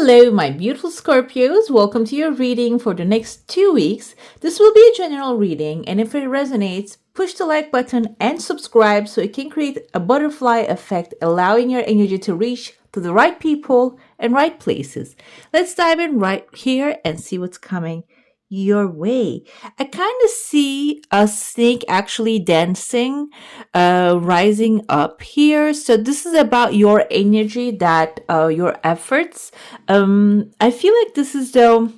Hello, my beautiful Scorpios. Welcome to your reading for the next 2 weeks. This will be a general reading, and if it resonates, push the like button and subscribe so it can create a butterfly effect, allowing your energy to reach to the right people and right places. Let's dive in right here and see what's coming your way. I kind of see a snake actually dancing, rising up here. So this is about your energy, that your efforts. I feel like this is though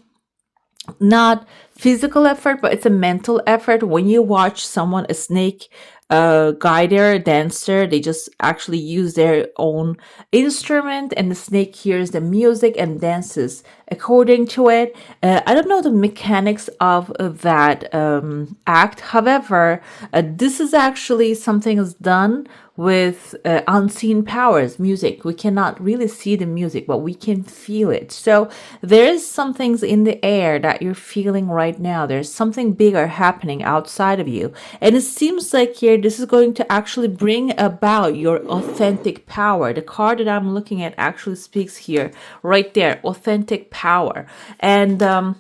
not physical effort, but it's a mental effort. When you watch someone, a snake guider, dancer, they just actually use their own instrument, and the snake hears the music and dances according to it. I don't know the mechanics of that act. However, this is actually something is done with unseen powers, music. We cannot really see the music, but we can feel it. So there is some things in the air that you're feeling right now. There's something bigger happening outside of you. And it seems like here, this is going to actually bring about your authentic power. The card that I'm looking at actually speaks here, right there, authentic power. And,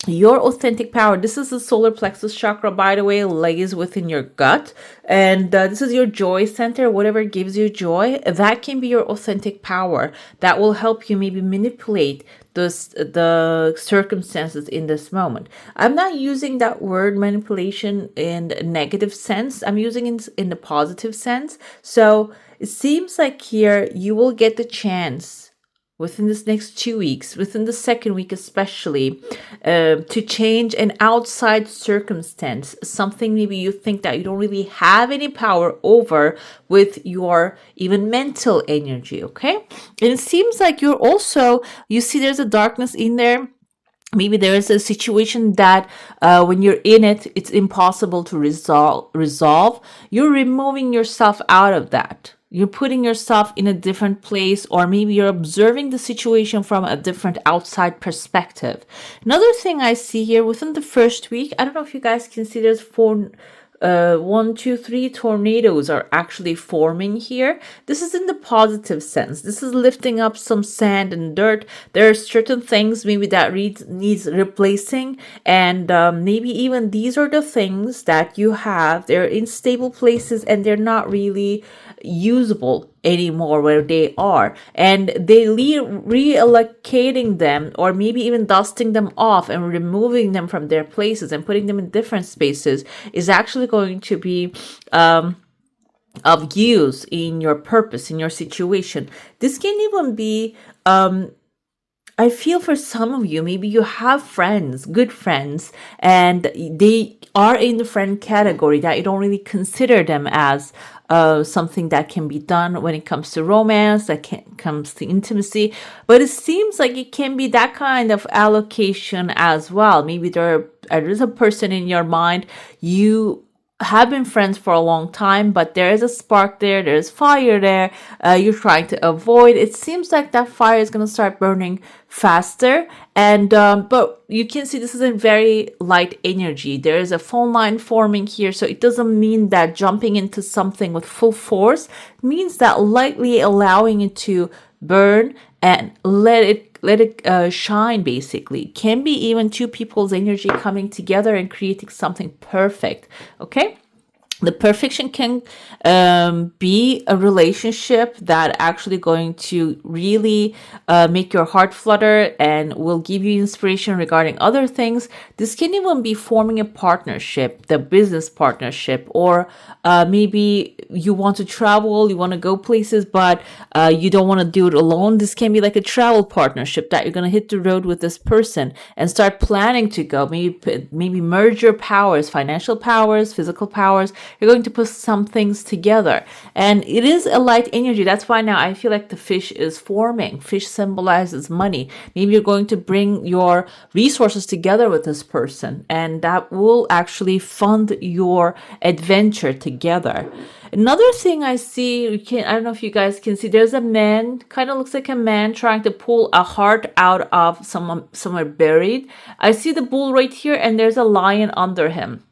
your authentic power, this is the solar plexus chakra, by the way, lays within your gut, and this is your joy center. Whatever gives you joy, that can be your authentic power that will help you maybe manipulate the circumstances in this moment. I'm not using that word manipulation in a negative sense. I'm using it in the positive sense. So it seems like here you will get the chance within this next 2 weeks, within the second week especially, to change an outside circumstance, something maybe you think that you don't really have any power over with your even mental energy, okay? And it seems like you see there's a darkness in there. Maybe there is a situation that when you're in it, it's impossible to resolve. You're removing yourself out of that. You're putting yourself in a different place, or maybe you're observing the situation from a different outside perspective. Another thing I see here within the first week, I don't know if you guys can see there's 3 tornadoes are actually forming here. This is in the positive sense. This is lifting up some sand and dirt. There are certain things maybe that needs replacing, and maybe even these are the things that you have. They're in stable places and they're not really usable anymore where they are, and they reallocating them, or maybe even dusting them off and removing them from their places and putting them in different spaces is actually going to be of use in your purpose, in your situation. This can even be I feel for some of you, maybe you have friends, good friends, and they are in the friend category that you don't really consider them as something that can be done when it comes to romance, comes to intimacy. But it seems like it can be that kind of allocation as well. Maybe there is a person in your mind you have been friends for a long time, but there is a spark there, there's fire there, you're trying to avoid. It seems like that fire is going to start burning faster, and but you can see this is a very light energy. There is a phone line forming here, so it doesn't mean that jumping into something with full force. It means that lightly allowing it to burn and let it shine, basically. Can be even two people's energy coming together and creating something perfect, okay? The perfection can be a relationship that actually going to really make your heart flutter and will give you inspiration regarding other things. This can even be forming a partnership, the business partnership, or maybe you want to travel, you want to go places, but you don't want to do it alone. This can be like a travel partnership that you're going to hit the road with this person and start planning to go. Maybe merge your powers, financial powers, physical powers. You're going to put some things together, and it is a light energy. That's why now I feel like the fish is forming. Fish symbolizes money. Maybe you're going to bring your resources together with this person, and that will actually fund your adventure together. Another thing I see, I don't know if you guys can see, there's a man, kind of looks like a man trying to pull a heart out of somewhere buried. I see the bull right here, and there's a lion under him.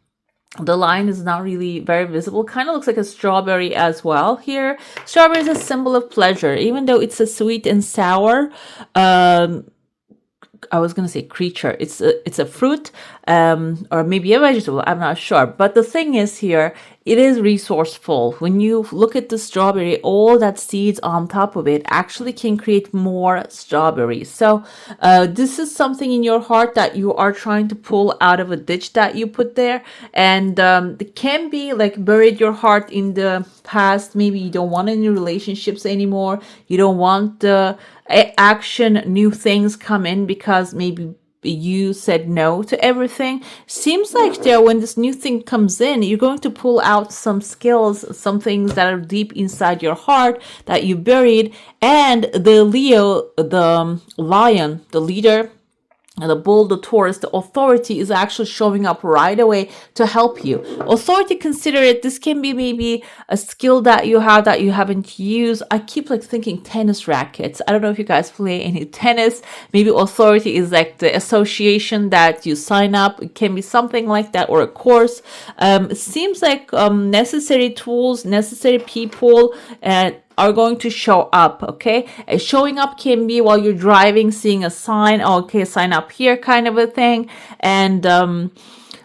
The line is not really very visible. Kind of looks like a strawberry as well here. Strawberry is a symbol of pleasure, even though it's a sweet and sour. I was gonna say creature. It's a fruit, or maybe a vegetable. I'm not sure. But the thing is here, it is resourceful. When you look at the strawberry, all that seeds on top of it actually can create more strawberries. So this is something in your heart that you are trying to pull out of a ditch that you put there, and it can be like buried your heart in the past. Maybe you don't want any relationships anymore. You don't want the action, new things come in because maybe you said no to everything. Seems like there, when this new thing comes in, you're going to pull out some skills, some things that are deep inside your heart that you buried. And the Leo, the lion, the leader, and the bull, the Taurus, the authority is actually showing up right away to help you. Authority, consider it, this can be maybe a skill that you have that you haven't used. I keep like thinking tennis rackets. I don't know if you guys play any tennis. Maybe authority is like the association that you sign up. It can be something like that, or a course. It seems like necessary tools, necessary people, and are going to show up. Okay, showing up can be while you're driving, seeing a sign, oh, okay, sign up here, kind of a thing. And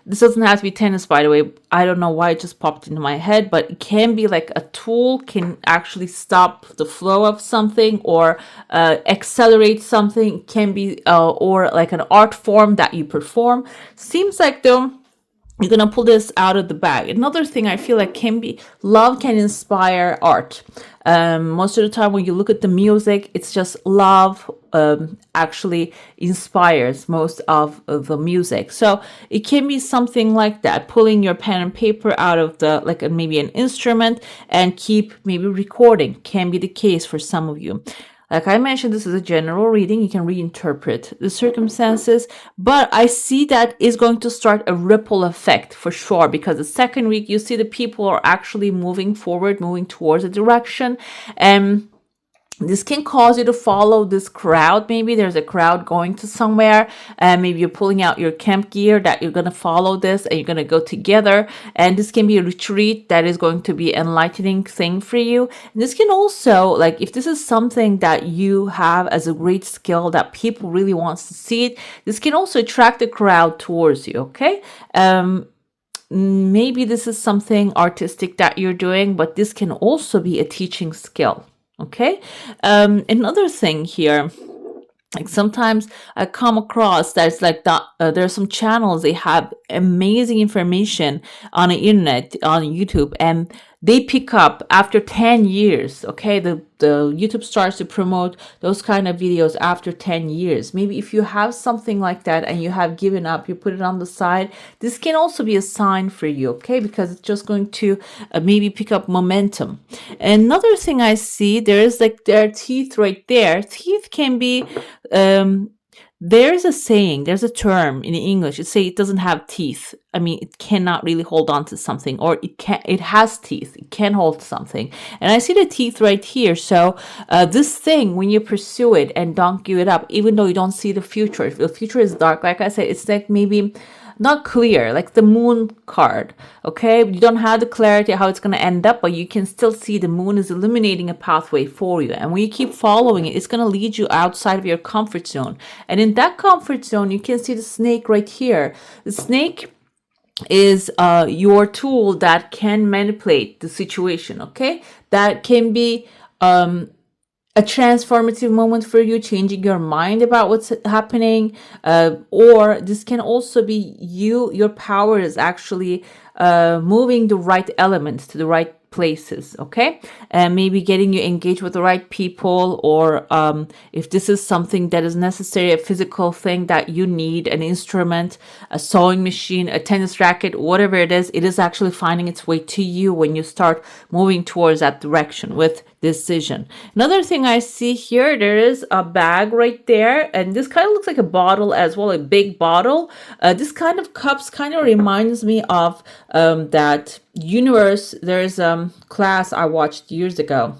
this doesn't have to be tennis, by the way. I don't know why it just popped into my head, but it can be like a tool, can actually stop the flow of something, or accelerate something. It can be or like an art form that you perform. Seems like though you're gonna pull this out of the bag. Another thing I feel like can be, love can inspire art. Most of the time when you look at the music, it's just love actually inspires most of the music. So it can be something like that, pulling your pen and paper out of the, like maybe an instrument, and keep maybe recording. Can be the case for some of you. Like I mentioned, this is a general reading. You can reinterpret the circumstances, but I see that is going to start a ripple effect for sure, because the second week you see the people are actually moving forward, moving towards a direction. And this can cause you to follow this crowd. Maybe there's a crowd going to somewhere, and maybe you're pulling out your camp gear that you're going to follow this, and you're going to go together. And this can be a retreat that is going to be enlightening thing for you. And this can also, like, if this is something that you have as a great skill that people really wants to see it, this can also attract the crowd towards you. Okay. Maybe this is something artistic that you're doing, but this can also be a teaching skill. Okay. Another thing here, like sometimes I come across that's like that there are some channels, they have amazing information on the internet, on YouTube, and they pick up after 10 years. Okay, the YouTube starts to promote those kind of videos after 10 years. Maybe if you have something like that and you have given up, you put it on the side, this can also be a sign for you. Okay, because it's just going to maybe pick up momentum. Another thing I see, there are teeth right there. Teeth can be there's a saying, there's a term in English. It say it doesn't have teeth. I mean, it cannot really hold on to something, or it has teeth. It can hold something. And I see the teeth right here. So this thing, when you pursue it and don't give it up, even though you don't see the future, if the future is dark, like I said, it's like maybe not clear, like the moon card. Okay, you don't have the clarity how it's going to end up, but you can still see the moon is illuminating a pathway for you. And when you keep following it, it's going to lead you outside of your comfort zone. And in that comfort zone, you can see the snake right here. The snake is your tool that can manipulate the situation. Okay, that can be a transformative moment for you, changing your mind about what's happening, or this can also be your power is actually moving the right elements to the right places. Okay, and maybe getting you engaged with the right people, or if this is something that is necessary, a physical thing that you need, an instrument, a sewing machine, a tennis racket, whatever it is actually finding its way to you when you start moving towards that direction with decision. Another thing I see here, there is a bag right there, and this kind of looks like a bottle as well, a big bottle. This kind of cups kind of reminds me of that universe. There's class I watched years ago.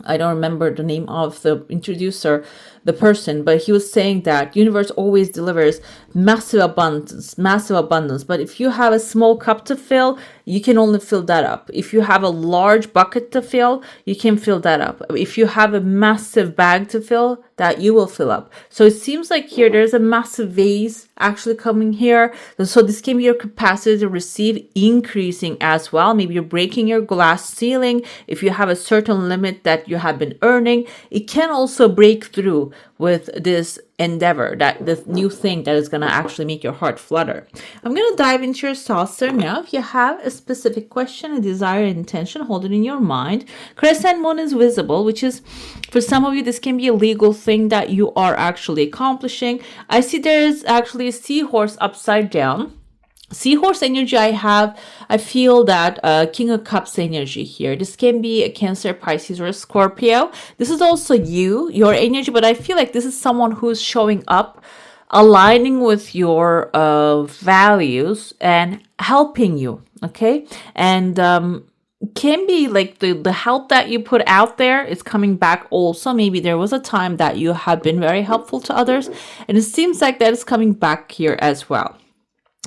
I don't remember the name of the introducer, the person, but he was saying that universe always delivers massive abundance, massive abundance. But if you have a small cup to fill, you can only fill that up. If you have a large bucket to fill, you can fill that up. If you have a massive bag to fill, that you will fill up. So it seems like here there's a massive vase actually coming here. So this can be your capacity to receive increasing as well. Maybe you're breaking your glass ceiling. If you have a certain limit that you have been earning, it can also break through with this endeavor, that this new thing that is going to actually make your heart flutter. I'm going to dive into your saucer now. If you have a specific question, a desire, an intention, hold it in your mind. Crescent moon is visible, which is, for some of you, this can be a legal thing that you are actually accomplishing. I see there's actually a seahorse upside down. Seahorse energy I feel that King of Cups energy here. This can be a Cancer, Pisces, or a Scorpio. This is also your energy, but I feel like this is someone who's showing up, aligning with your values and helping you, okay? And can be like the help that you put out there is coming back also. Maybe there was a time that you have been very helpful to others, and it seems like that is coming back here as well.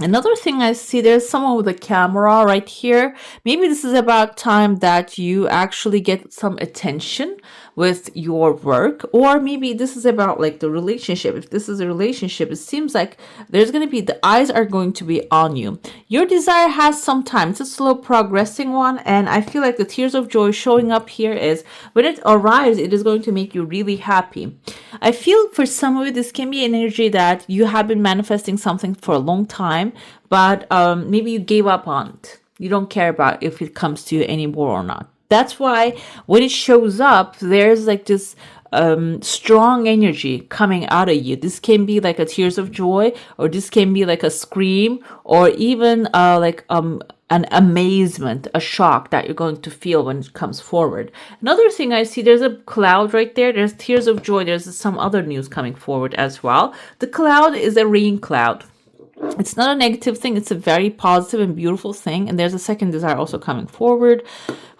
Another thing I see, there's someone with a camera right here. Maybe this is about time that you actually get some attention with your work, or maybe this is about like the relationship. If this is a relationship, it seems like there's going to be, the eyes are going to be on you. Your desire has some time. It's a slow progressing one, and I feel like the tears of joy showing up here is when it arrives, it is going to make you really happy. I feel for some of you, this can be an energy that you have been manifesting something for a long time, but maybe you gave up on it. You don't care about if it comes to you anymore or not. That's why when it shows up, there's like this strong energy coming out of you. This can be like a tears of joy, or this can be like a scream, or even an amazement, a shock that you're going to feel when it comes forward. Another thing I see, there's a cloud right there. There's tears of joy. There's some other news coming forward as well. The cloud is a rain cloud. It's not a negative thing. It's a very positive and beautiful thing. And there's a second desire also coming forward.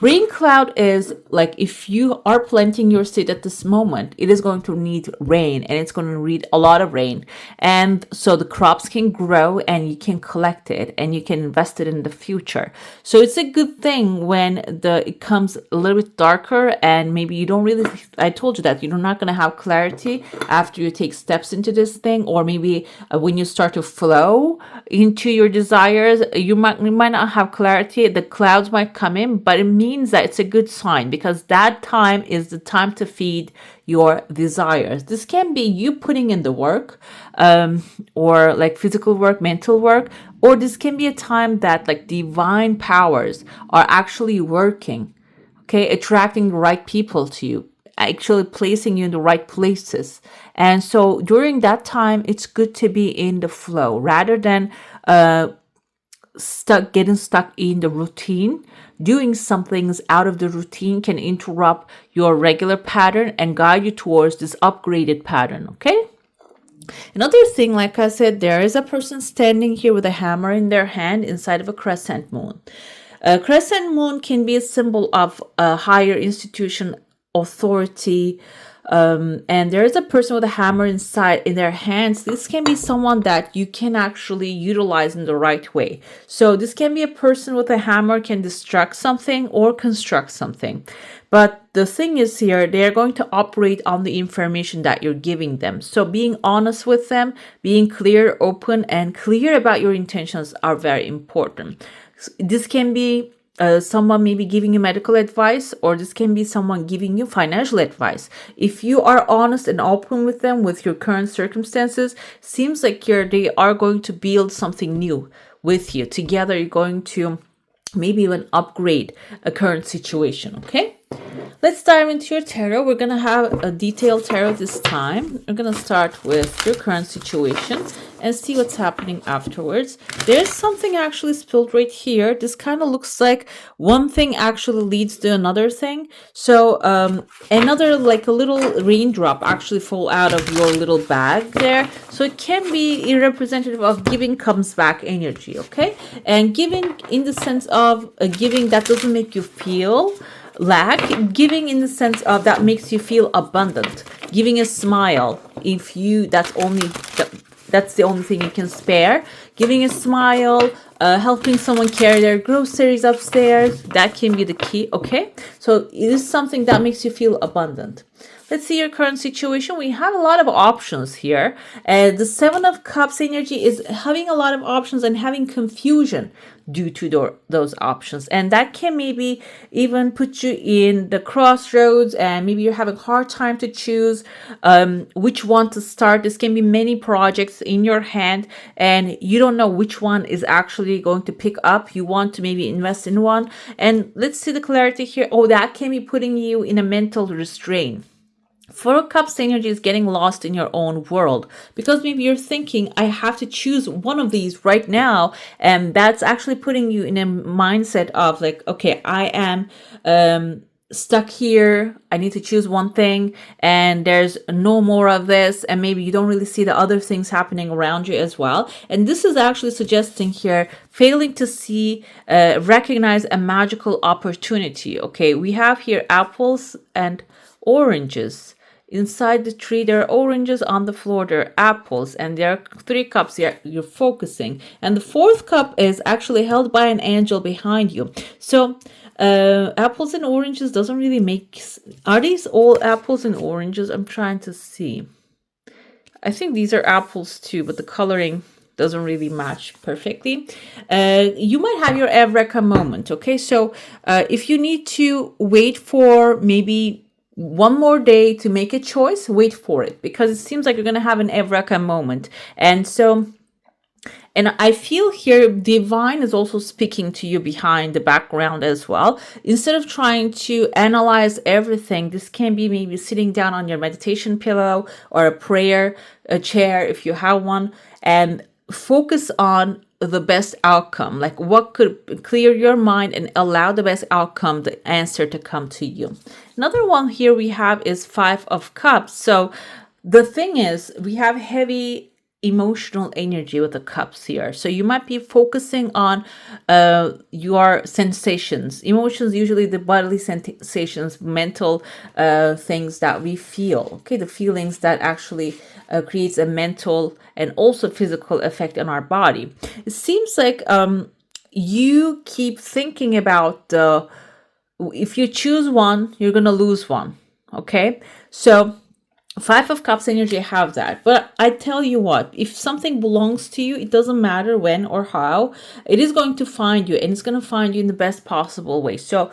Rain cloud is like, if you are planting your seed at this moment, it is going to need rain, and it's going to need a lot of rain. And so the crops can grow and you can collect it and you can invest it in the future. So it's a good thing when it comes a little bit darker, and maybe you don't really, I told you that you're not going to have clarity after you take steps into this thing, or maybe when you start to flow into your desires, you might not have clarity. The clouds might come in, but it means that it's a good sign, because that time is the time to feed your desires. This can be you putting in the work, or like physical work, mental work, or this can be a time that like divine powers are actually working, okay, attracting the right people to you, actually placing you in the right places. And so during that time, it's good to be in the flow rather than getting stuck in the routine. Doing some things out of the routine can interrupt your regular pattern and guide you towards this upgraded pattern, okay? Another thing, like I said, there is a person standing here with a hammer in their hand inside of a crescent moon. A crescent moon can be a symbol of a higher institution, authority, and there is a person with a hammer inside in their hands. This can be someone that you can actually utilize in the right way. So this can be a person with a hammer, can destruct something or construct something. But the thing is here, they're going to operate on the information that you're giving them. So being honest with them, being clear, open, and clear about your intentions are very important. This can be someone maybe giving you medical advice, or this can be someone giving you financial advice. If you are honest and open with them with your current circumstances, seems like they are going to build something new with you. Together, you're going to maybe even upgrade a current situation, okay? Let's dive into your tarot. We're going to have a detailed tarot this time. We're going to start with your current situation and see what's happening afterwards. There's something actually spilled right here. This kind of looks like one thing actually leads to another thing. So another, like a little raindrop actually fall out of your little bag there. So it can be a representative of giving comes back energy, okay? And giving in the sense of giving that doesn't make you feel lack, giving in the sense of that makes you feel abundant. Giving a smile, if you that's the only thing you can spare. Giving a smile, helping someone carry their groceries upstairs, that can be the key, okay? So it is something that makes you feel abundant. Let's see your current situation. We have a lot of options here. The Seven of Cups energy is having a lot of options and having confusion due to those options. And that can maybe even put you in the crossroads, and maybe you're having a hard time to choose which one to start. This can be many projects in your hand and you don't know which one is actually going to pick up. You want to maybe invest in one. And let's see the clarity here. Oh, that can be putting you in a mental restraint. Four of Cups energy is getting lost in your own world because maybe you're thinking, I have to choose one of these right now. And that's actually putting you in a mindset of like, okay, I am stuck here. I need to choose one thing and there's no more of this. And maybe you don't really see the other things happening around you as well. And this is actually suggesting here, failing to see, recognize a magical opportunity. Okay, we have here apples and oranges. Inside the tree, there are oranges. On the floor, there are apples. And there are 3 cups here you're focusing. And the 4th cup is actually held by an angel behind you. So apples and oranges doesn't really make... Are these all apples and oranges? I'm trying to see. I think these are apples too, but the coloring doesn't really match perfectly. You might have your Eureka moment, okay? So if you need to wait for maybe one more day to make a choice, wait for it, because it seems like you're going to have an Eureka moment. And I feel here divine is also speaking to you behind the background as well. Instead of trying to analyze everything, this can be maybe sitting down on your meditation pillow or a chair if you have one, and focus on the best outcome, like what could clear your mind and allow the best outcome, the answer to come to you. Another one here we have is 5 of Cups. So the thing is, we have heavy emotional energy with the cups here. So you might be focusing on your sensations. Emotions, usually the bodily sensations, mental things that we feel. Okay, the feelings that actually creates a mental and also physical effect on our body. It seems like you keep thinking about if you choose one, you're gonna lose one. Okay, so 5 of Cups energy have that. But I tell you what, if something belongs to you, it doesn't matter when or how, it is going to find you, and it's going to find you in the best possible way. So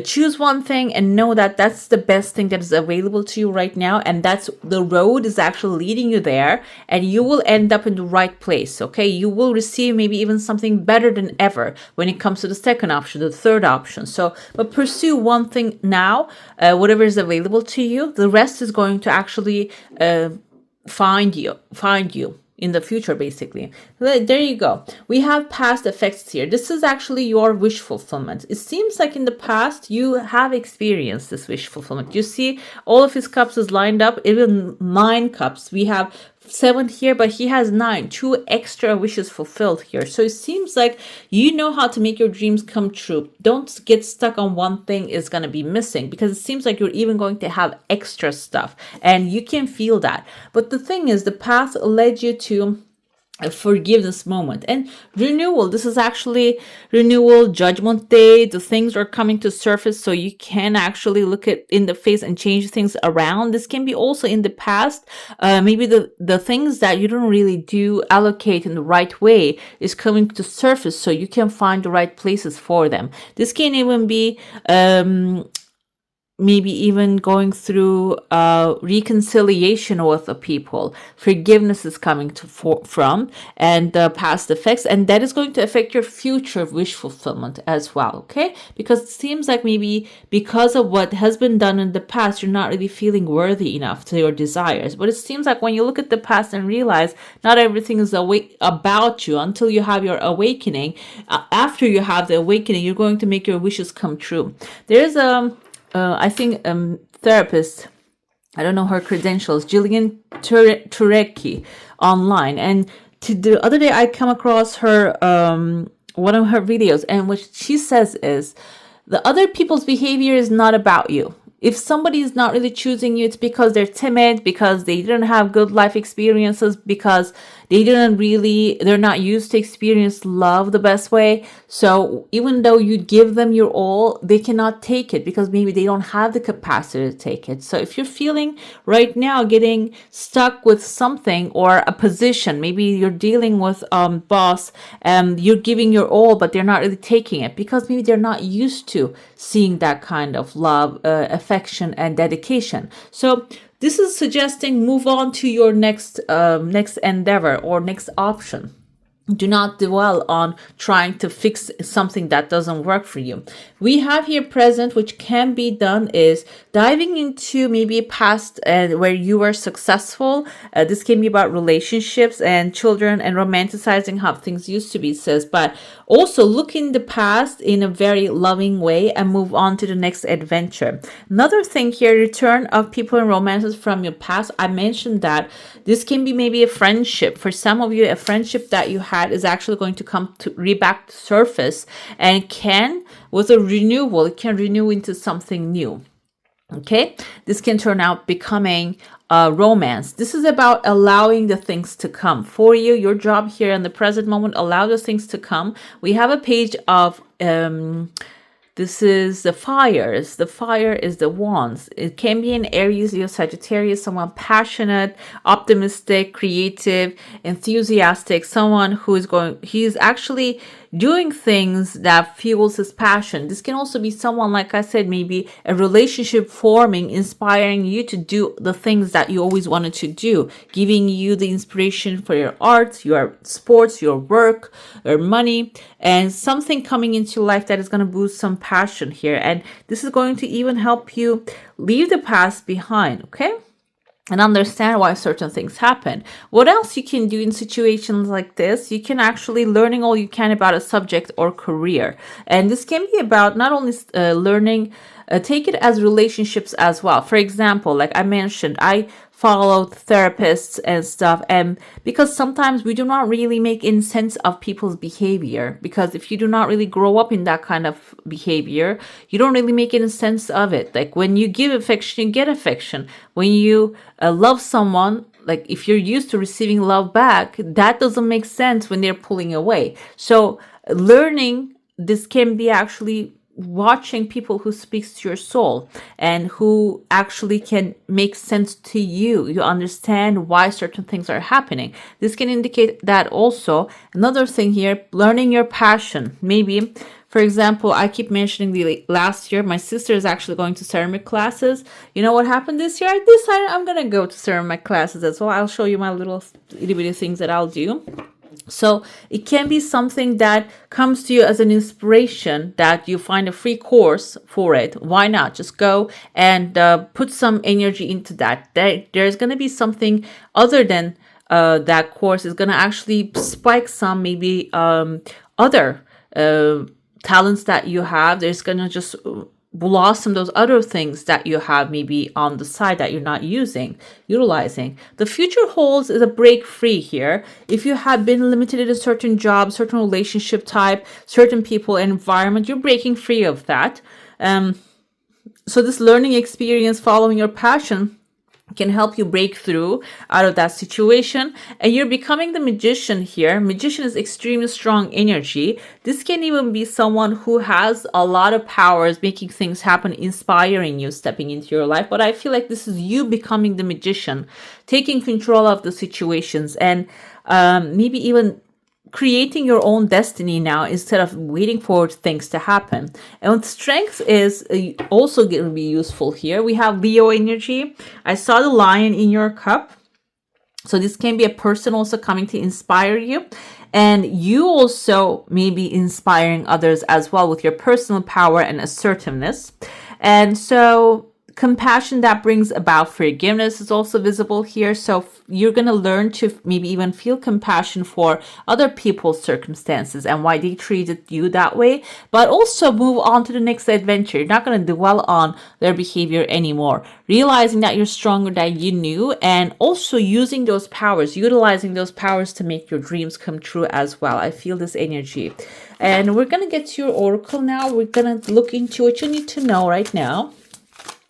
choose one thing and know that that's the best thing that is available to you right now, and that's the road is actually leading you there, and you will end up in the right place. Okay, you will receive maybe even something better than ever when it comes to the second option, the third option. So but pursue one thing now, whatever is available to you. The rest is going to actually find you in the future, basically. There you go. We have past effects here. This is actually your wish fulfillment. It seems like in the past you have experienced this wish fulfillment. You see all of his cups is lined up, even 9 cups. We have 7 here, but he has 9, 2 extra wishes fulfilled here. So it seems like you know how to make your dreams come true. Don't get stuck on one thing is going to be missing, because it seems like you're even going to have extra stuff, and you can feel that. But the thing is, the path led you to a forgiveness moment and renewal. This is actually renewal, judgment day. The things are coming to surface, so you can actually look it in the face and change things around. This can be also in the past. Maybe the things that you don't really do allocate in the right way is coming to surface, so you can find the right places for them. This can even be maybe even going through reconciliation with the people. Forgiveness is coming from and past effects, and that is going to affect your future wish fulfillment as well. Okay, because it seems like maybe because of what has been done in the past, you're not really feeling worthy enough to your desires. But it seems like when you look at the past and realize not everything is about you until you have your awakening. After you have the awakening, you're going to make your wishes come true. There's I think therapist, I don't know her credentials, Jillian Turecki online, and the other day I come across her one of her videos, and what she says is The other people's behavior is not about you. If somebody is not really choosing you, it's because they're timid, because they didn't have good life experiences, because they're not used to experience love the best way. So even though you give them your all, they cannot take it because maybe they don't have the capacity to take it. So if you're feeling right now getting stuck with something or a position, maybe you're dealing with boss and you're giving your all, but they're not really taking it because maybe they're not used to seeing that kind of love, affection, and dedication. So this is suggesting move on to your next endeavor or next option. Do not dwell on trying to fix something that doesn't work for you. We have here present, which can be done, is diving into maybe a past where you were successful. This can be about relationships and children and romanticizing how things used to be, says, but also look in the past in a very loving way and move on to the next adventure. Another thing here, return of people and romances from your past. I mentioned that this can be maybe a friendship. For some of you, a friendship that you had is actually going to come to back to surface, and can, with a renewal, it can renew into something new. Okay, this can turn out becoming a romance. This is about allowing the things to come for you. Your job here in the present moment, allow those things to come. We have a page of this is the fires. The fire is the wands. It can be an Aries, Leo, Sagittarius, someone passionate, optimistic, creative, enthusiastic, someone who is he's actually doing things that fuels his passion. This can also be someone, like I said, maybe a relationship forming, inspiring you to do the things that you always wanted to do, giving you the inspiration for your art, your sports, your work, your money, and something coming into life that is going to boost some passion here. And this is going to even help you leave the past behind, okay? And understand why certain things happen. What else you can do in situations like this? You can actually learning all you can about a subject or career. And this can be about not only learning, take it as relationships as well. For example, like I mentioned, I followed therapists and stuff, and because sometimes we do not really make any sense of people's behavior, because if you do not really grow up in that kind of behavior, you don't really make any sense of it. Like when you give affection, you get affection. When you love someone, like if you're used to receiving love back, that doesn't make sense when they're pulling away. So learning this can be actually watching people who speaks to your soul and who actually can make sense to you. You understand why certain things are happening. This can indicate that also. Another thing here, learning your passion. Maybe, for example, I keep mentioning the last year, my sister is actually going to ceramic classes. You know what happened this year? I decided I'm going to go to ceramic classes as well. I'll show you my little itty bitty things that I'll do. So it can be something that comes to you as an inspiration, that you find a free course for it. Why not just go and put some energy into that? There's going to be something other than that course is going to actually spike some maybe other talents that you have. There's going to just blossom those other things that you have maybe on the side that you're not utilizing. The future holds is a break free here. If you have been limited in a certain job, certain relationship type, certain people and environment, you're breaking free of that. So this learning experience, following your passion, can help you break through out of that situation, and you're becoming the magician here. Magician is extremely strong energy. This can even be someone who has a lot of powers, making things happen, inspiring you, stepping into your life. But I feel like this is you becoming the magician, taking control of the situations, and maybe even creating your own destiny now instead of waiting for things to happen. And strength is also going to be useful here. We have Leo energy. I saw the lion in your cup. So this can be a person also coming to inspire you. And you also may be inspiring others as well with your personal power and assertiveness. And so compassion that brings about forgiveness is also visible here. So you're going to learn to maybe even feel compassion for other people's circumstances and why they treated you that way, but also move on to the next adventure. You're not going to dwell on their behavior anymore, realizing that you're stronger than you knew, and also using those powers, utilizing those powers to make your dreams come true as well. I feel this energy. And we're going to get to your oracle now. We're going to look into what you need to know right now,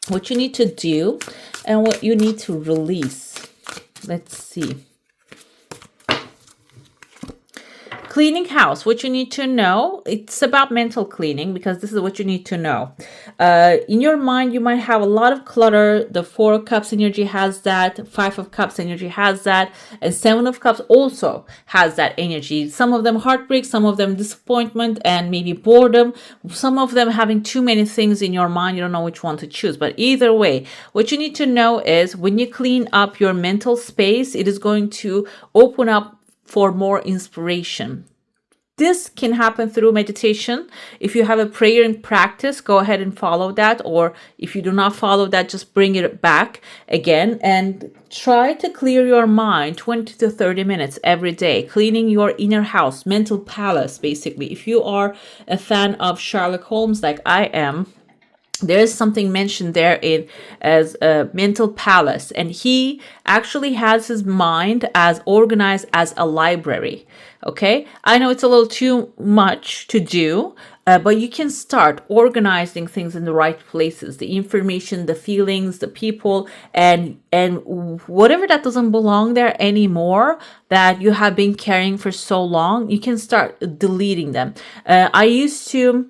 what you need to do, and what you need to release. Let's see. Cleaning house, what you need to know. It's about mental cleaning, because this is what you need to know. In your mind, you might have a lot of clutter. The 4 of Cups energy has that. 5 of Cups energy has that. And 7 of Cups also has that energy. Some of them heartbreak, some of them disappointment, and maybe boredom. Some of them having too many things in your mind. You don't know which one to choose. But either way, what you need to know is when you clean up your mental space, it is going to open up for more inspiration. This can happen through meditation. If you have a prayer in practice, go ahead and follow that. Or if you do not follow that, just bring it back again and try to clear your mind 20 to 30 minutes every day, cleaning your inner house, mental palace, basically. If you are a fan of Sherlock Holmes like I am, there is something mentioned there in as a mental palace, and he actually has his mind as organized as a library. Okay, I know it's a little too much to do, but you can start organizing things in the right places, the information, the feelings, the people, and whatever that doesn't belong there anymore that you have been carrying for so long, you can start deleting them. I used to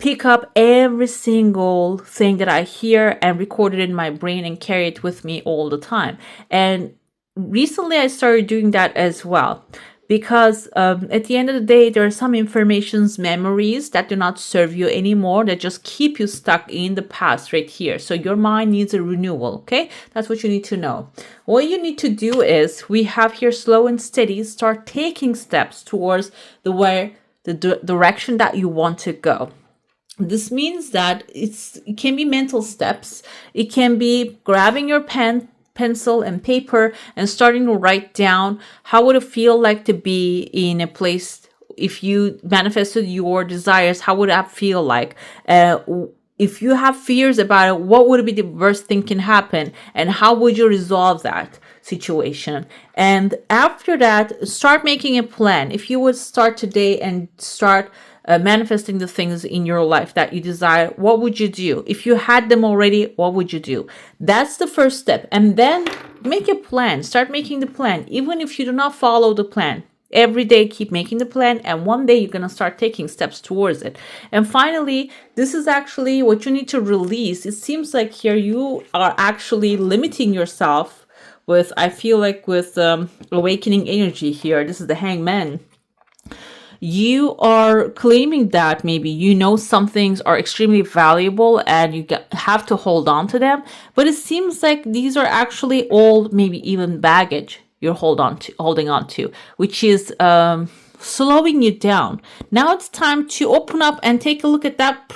pick up every single thing that I hear and record it in my brain and carry it with me all the time. And recently I started doing that as well, because at the end of the day, there are some informations, memories that do not serve you anymore, that just keep you stuck in the past right here. So your mind needs a renewal, okay? That's what you need to know. What you need to do is, we have here slow and steady, start taking steps towards the direction that you want to go. This means that it can be mental steps. It can be grabbing your pencil and paper and starting to write down how would it feel like to be in a place. If you manifested your desires, how would that feel like? If you have fears about it, what would be the worst thing can happen, and how would you resolve that situation? And after that, start making a plan. If you would start today and start manifesting the things in your life that you desire, what would you do? If you had them already, what would you do? That's the first step. And then make a plan. Start making the plan. Even if you do not follow the plan, every day keep making the plan, and one day you're going to start taking steps towards it. And finally, this is actually what you need to release. It seems like here you are actually limiting yourself with, I feel like with awakening energy here. This is the Hangman. You are claiming that maybe you know some things are extremely valuable and you have to hold on to them, but it seems like these are actually old, maybe even baggage you're holding on to, which is slowing you down. Now it's time to open up and take a look at that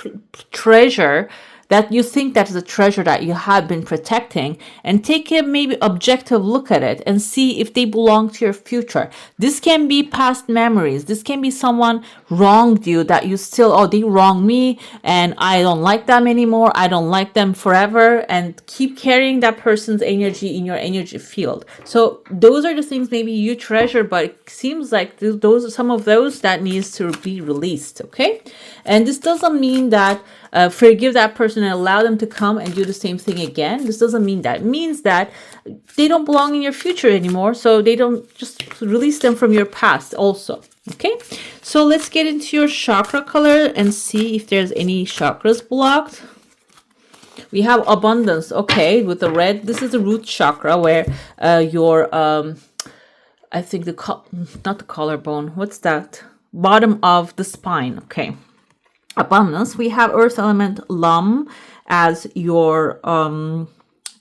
treasure that you think that is a treasure that you have been protecting, and take a maybe objective look at it and see if they belong to your future. This can be past memories. This can be someone wronged you that you still, oh, they wronged me and I don't like them anymore. I don't like them forever, and keep carrying that person's energy in your energy field. So those are the things maybe you treasure, but it seems like those are some of those that needs to be released. Okay. And this doesn't mean that forgive that person and allow them to come and do the same thing again. This doesn't mean that. It means that they don't belong in your future anymore. So they don't, just release them from your past also. Okay. So let's get into your chakra color and see if there's any chakras blocked. We have abundance. Okay. With the red, this is the root chakra where your, I think not the collarbone. What's that? Bottom of the spine. Okay. Abundance. We have earth element Lam as your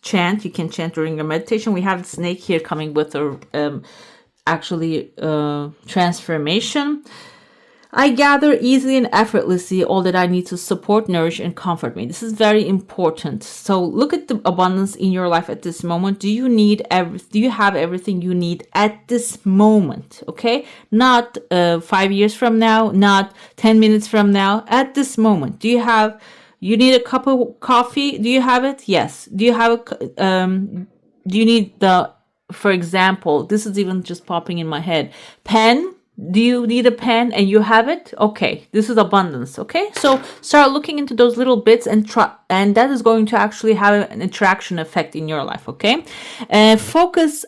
chant. You can chant during your meditation. We have the snake here coming with a transformation. I gather easily and effortlessly all that I need to support, nourish, and comfort me. This is very important. So look at the abundance in your life at this moment. Do you have everything you need at this moment? Okay. Not 5 years from now, not 10 minutes from now, at this moment. You need a cup of coffee? Do you have it? Yes. Do you need for example, this is even just popping in my head, pen? Do you need a pen and you have it? Okay, this is abundance. Okay, so start looking into those little bits and try, and that is going to actually have an attraction effect in your life. Okay, I focus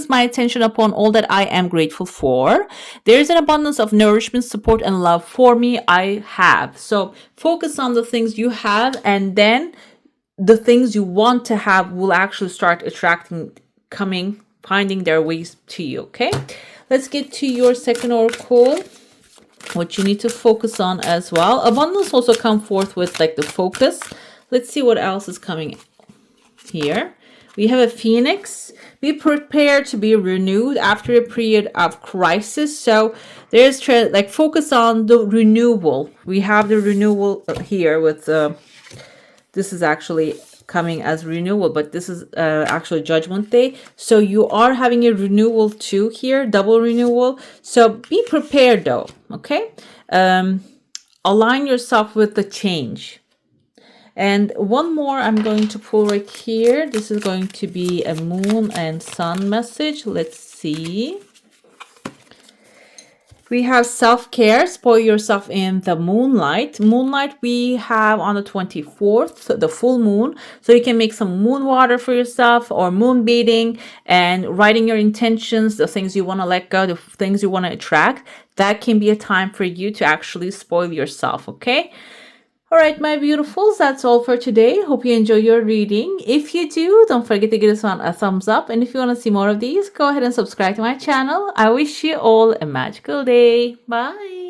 my attention upon all that I am grateful for. There is an abundance of nourishment, support, and love for me. I have. So focus on the things you have, and then the things you want to have will actually start finding their ways to you. Okay, let's get to your second oracle, what you need to focus on as well. Abundance also come forth with like the focus. Let's see what else is coming here. We have a phoenix. Be prepared to be renewed after a period of crisis. So there's like focus on the renewal. We have the renewal here with this is actually coming as renewal, but this is actually judgment day. So you are having a renewal too here, double renewal. So be prepared though. Okay. Align yourself with the change. And one more I'm going to pull right here. This is going to be a moon and sun message. Let's see. We have self-care, spoil yourself in the moonlight. Moonlight we have on the 24th, the full moon. So you can make some moon water for yourself or moon bathing and writing your intentions, the things you want to let go, the things you want to attract. That can be a time for you to actually spoil yourself, okay? All right, my beautifuls, that's all for today. Hope you enjoy your reading. If you do, don't forget to give this one a thumbs up. And if you want to see more of these, go ahead and subscribe to my channel. I wish you all a magical day. Bye.